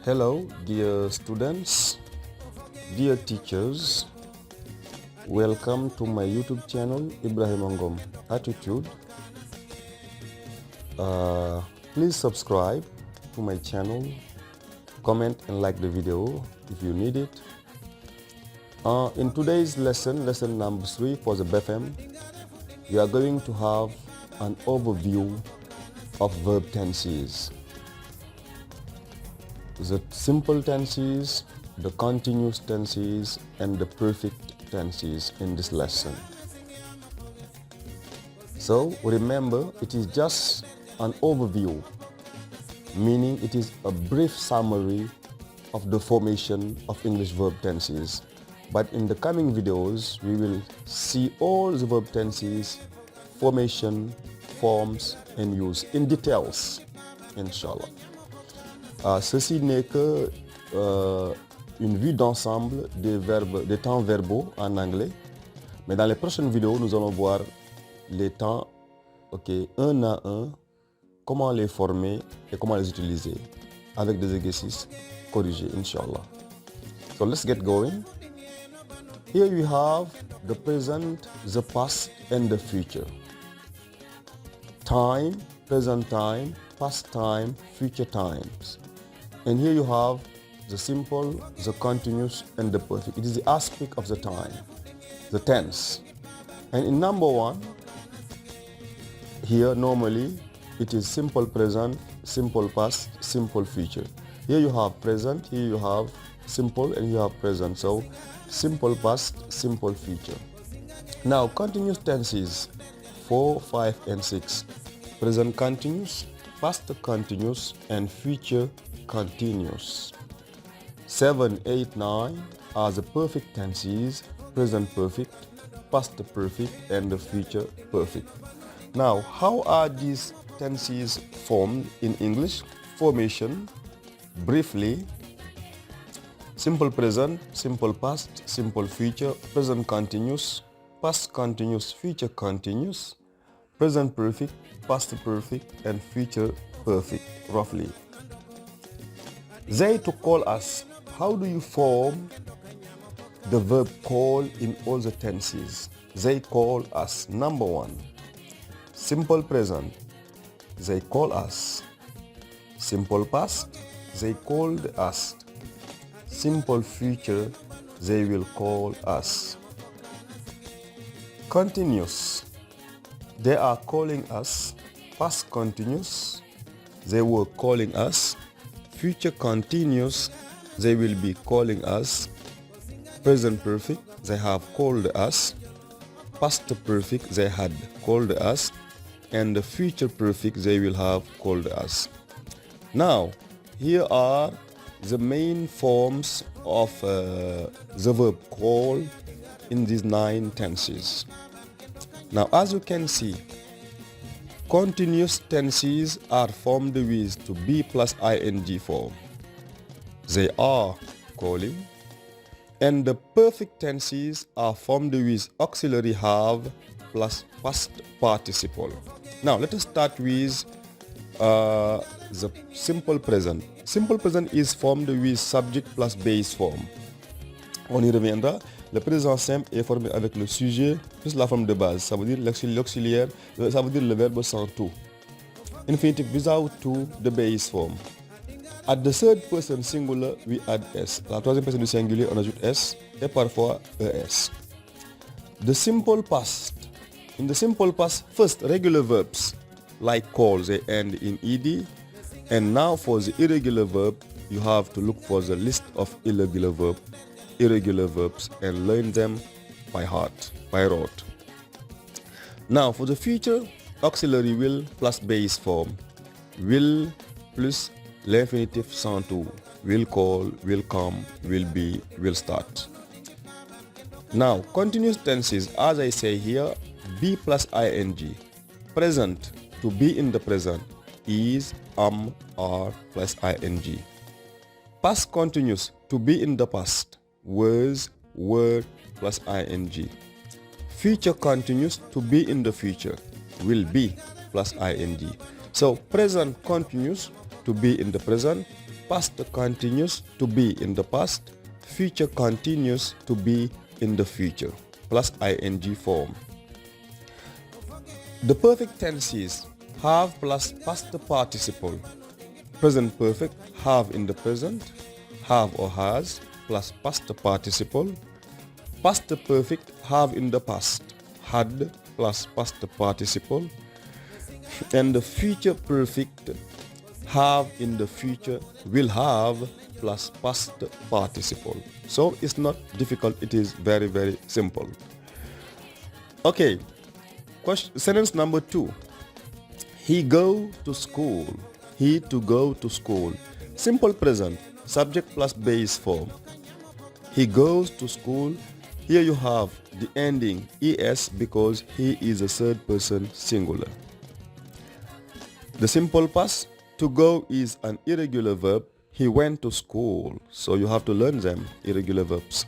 Hello, dear students, dear teachers. Welcome to my YouTube channel, Ibrahima Ngom Attitude. Please subscribe to my channel, comment and like the video if you need it. In today's lesson number 3 for the BFEM, we are going to have an overview of verb tenses. The simple tenses, the continuous tenses, and the perfect tenses in this lesson. So remember, it is just an overview, meaning it is a brief summary of the formation of English verb tenses. But in the coming videos, we will see all the verb tenses, formation, forms, and use in details, inshallah. Ceci n'est que une vue d'ensemble des temps verbaux en anglais. Mais dans les prochaines vidéos, nous allons voir les temps, un à un, comment les former et comment les utiliser avec des exercices corrigés, inshallah. So let's get going. Here we have the present, the past, and the future. Time, present time, past time, future times. And here you have the simple, the continuous, and the perfect. It is the aspect of the time, the tense. And in number 1, here normally it is simple present, simple past, simple future. Here you have present, here you have simple, and you have present. So simple past, simple future. Now continuous tenses 4, 5, and 6. Present continuous, past continuous, and future continuous. 7, 8, 9 are the perfect tenses, present perfect, past perfect, and the future perfect. Now, how are these tenses formed in English? Formation, briefly: simple present, simple past, simple future, present continuous, past continuous, future continuous, present perfect, past perfect, and future perfect, roughly. They to call us. How do you form the verb call in all the tenses? They call us. Number 1, simple present, they call us. Simple past, they called us. Simple future, they will call us. Continuous, they are calling us. Past continuous, they were calling us. Future continuous, they will be calling us. Present perfect, they have called us. Past perfect, they had called us. And the future perfect, they will have called us. Now, here are the main forms of the verb call in these 9 tenses. Now, as you can see, continuous tenses are formed with to be plus ing form. They are calling. And the perfect tenses are formed with auxiliary have plus past participle. Now let us start with the simple present. Simple present is formed with subject plus base form. On y reviendra. Le présent simple est formé avec le sujet plus la forme de base. Ça veut dire l'auxiliaire, ça veut dire le verbe sans to. Infinitive without to, the base form. At the third person singular, we add s. La troisième personne du singulier, on ajoute s et parfois es. The simple past. In the simple past, first regular verbs like call, they end in ed. And now for the irregular verb, you have to look for the list of irregular verbs and learn them by heart, by rote. Now for the future, auxiliary will plus base form. Will plus l'infinitive sans to. Will call, will come, will be, will start. Now continuous tenses, as I say here, be plus ing. Present, to be in the present, is, are plus ing. Past continuous, to be in the past, was, were plus ing. Future continuous, to be in the future, will be plus ing. So present continuous, to be in the present. past continuous to be in the past, future continuous to be in the future, plus ing form. The perfect tenses have plus past participle. Present perfect have in the present, have or has plus past participle. Past perfect have in the past, had plus past participle. And the future perfect have in the future, will have plus past participle. So it's not difficult, it is very, very simple. Okay, sentence number 2. He go to school. He to go to school. Simple present, subject plus base form. He goes to school. Here you have the ending es because he is a third person singular. The simple past, to go is an irregular verb. He went to school. So you have to learn them, irregular verbs.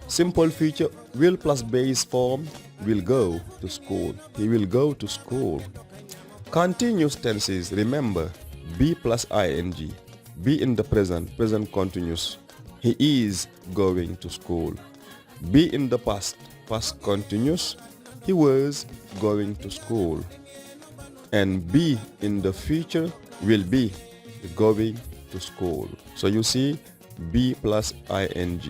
Simple future, will plus base form, will go to school. He will go to school. Continuous tenses, remember, be plus ing. Be in the present, present continuous. He is going to school. Be in the past, past continuous. He was going to school. And be in the future, will be going to school. So you see, be plus ing.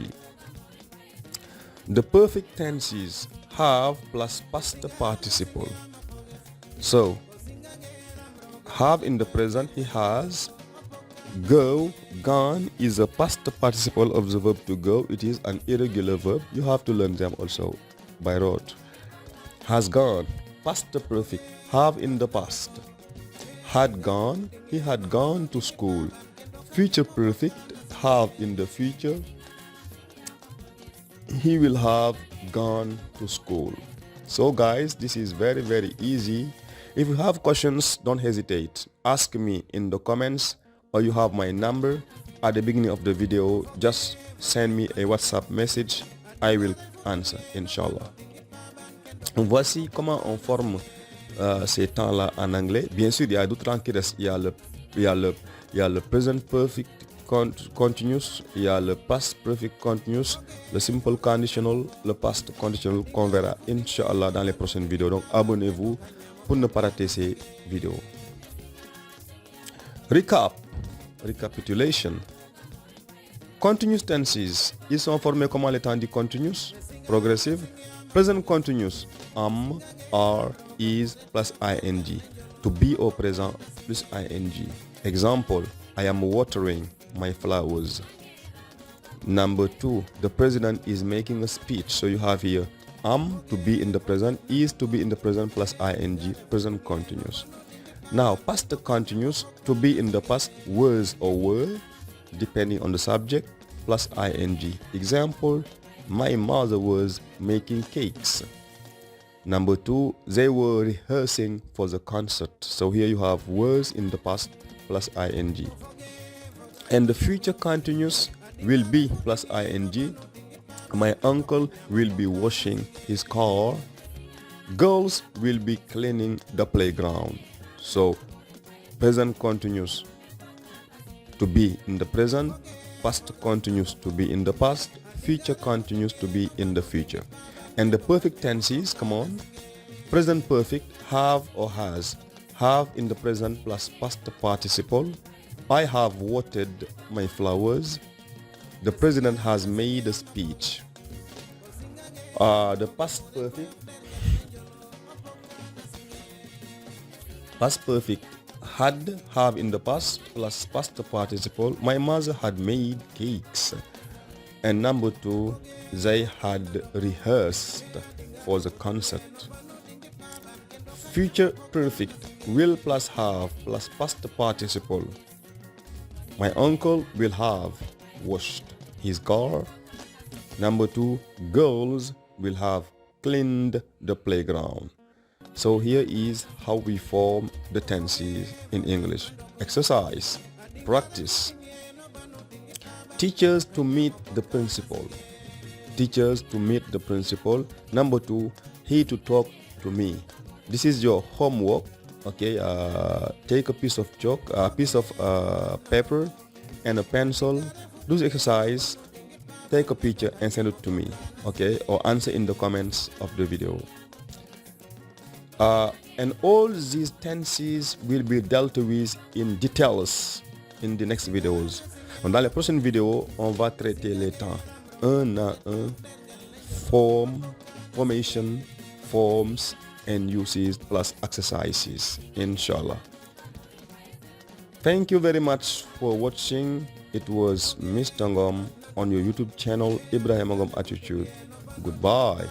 The perfect tenses have plus past participle. So, have in the present, he has. Go, gone is a past participle of the verb to go. It is an irregular verb. You have to learn them also by rote. Has gone, past perfect, have in the past. Had gone, he had gone to school. Future perfect, have in the future. He will have gone to school. So guys, this is very, very easy. If you have questions, don't hesitate. Ask me in the comments, or you have my number at the beginning of the video. Just send me a WhatsApp message. I will answer, Inch'Allah. Voici comment on forme ces temps-là en anglais. Bien sûr, il y a d'autres temps qui restent. Il y a le present perfect continuous, il y a le past perfect continuous, le simple conditional, le past conditional qu'on verra Inch'Allah dans les prochaines vidéos. Donc abonnez-vous pour ne pas rater ces vidéos. Recapitulation. Continuous tenses, ils sont formés comment les temps dits continuous, progressive. Present continuous, are, is plus ing. To be au présent plus ing. Example, I am watering my flowers. Number 2, the president is making a speech. So you have here to be in the present, is to be in the present plus ing, present continuous. Now, past continuous, to be in the past, was or were, depending on the subject, plus ing. Example, my mother was making cakes. Number 2, they were rehearsing for the concert. So here you have was in the past plus ing. And the future continuous will be plus ing. My uncle will be washing his car. Girls will be cleaning the playground. So present continuous to be in the present, past continuous to be in the past, future continuous to be in the future. And the perfect tenses, come on. Present perfect, have or has. Have in the present plus past participle. I have watered my flowers. The president has made a speech. The past perfect had, have in the past plus past participle. My mother had made cakes. And number 2, they had rehearsed for the concert. Future perfect, will plus have plus past participle. My uncle will have washed his car. Number 2, girls will have cleaned the playground. So here is how we form the tenses in English. Exercise, practice. Teachers to meet the principal. Teachers to meet the principal. Number 2, he to talk to me. This is your homework. Okay, take a piece of chalk, a piece of paper, and a pencil, do the exercise, take a picture and send it to me, okay, or answer in the comments of the video. And all these tenses will be dealt with in details in the next videos. Dans les prochaines vidéos, on va traiter les temps un à un, form, formation, forms and uses plus exercises, inshallah. Thank you very much for watching. It was Mr. Ngom on your YouTube channel, Ibrahima Ngom Attitude. Goodbye.